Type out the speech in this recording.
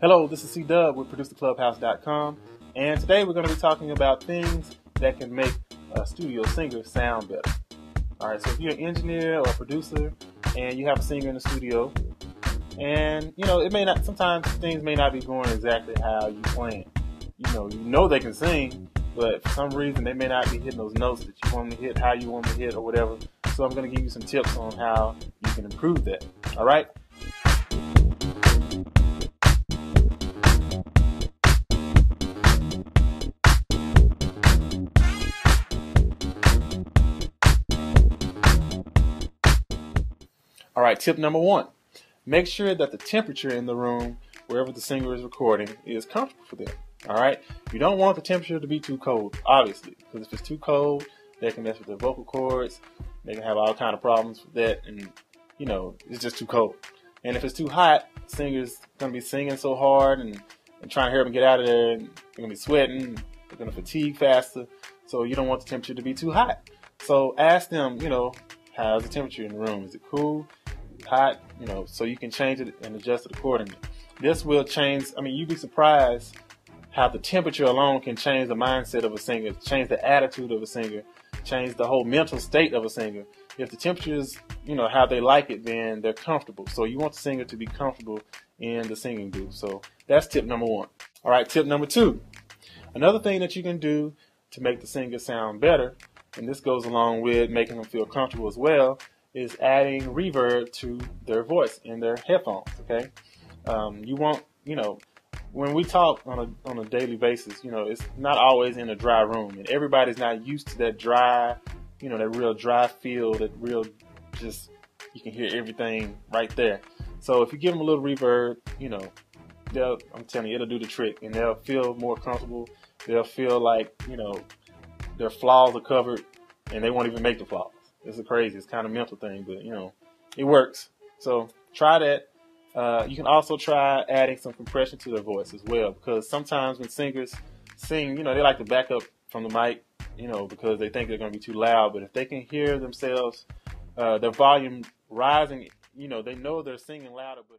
Hello, this is C-Dub with ProducerClubhouse.com, and today we're going to be talking about things that can make a studio singer sound better. Alright, so if you're an engineer or a producer and you have a singer in the studio, and it may not, sometimes things may not be going exactly how you plan. You know they can sing, but for some reason they may not be hitting those notes that you want them to hit, how you want them to hit, or whatever. So I'm going to give you some tips on how you can improve that. Alright? Alright, tip number one. Make sure that the temperature in the room, wherever the singer is recording, is comfortable for them. Alright? You don't want the temperature to be too cold, obviously, because if it's too cold, they can mess with their vocal cords. They can have all kind of problems with that, and it's just too cold. And if it's too hot, the singer's going to be singing so hard and trying to hurry them get out of there, and they're going to be sweating, they're going to fatigue faster, so you don't want the temperature to be too hot. So ask them, how's the temperature in the room? Is it cool? Hot? So you can change it and adjust it accordingly. This will change, you'd be surprised how the temperature alone can change the mindset of a singer, change the attitude of a singer, change the whole mental state of a singer. If the temperature is, how they like it, then they're comfortable. So you want the singer to be comfortable in the singing booth. So that's tip number one. All right, tip number two. Another thing that you can do to make the singer sound better, and this goes along with making them feel comfortable as well, is adding reverb to their voice in their headphones, okay? You want, when we talk on a daily basis, it's not always in a dry room, and everybody's not used to that dry, that real dry feel, that real just, you can hear everything right there. So if you give them a little reverb, I'm telling you, it'll do the trick, and they'll feel more comfortable. They'll feel like, their flaws are covered, and they won't even make the flaws. It's crazy. It's kind of a mental thing, but, it works. So try that. You can also try adding some compression to their voice as well, because sometimes when singers sing, they like to back up from the mic, because they think they're going to be too loud. But if they can hear themselves, their volume rising, they know they're singing louder. But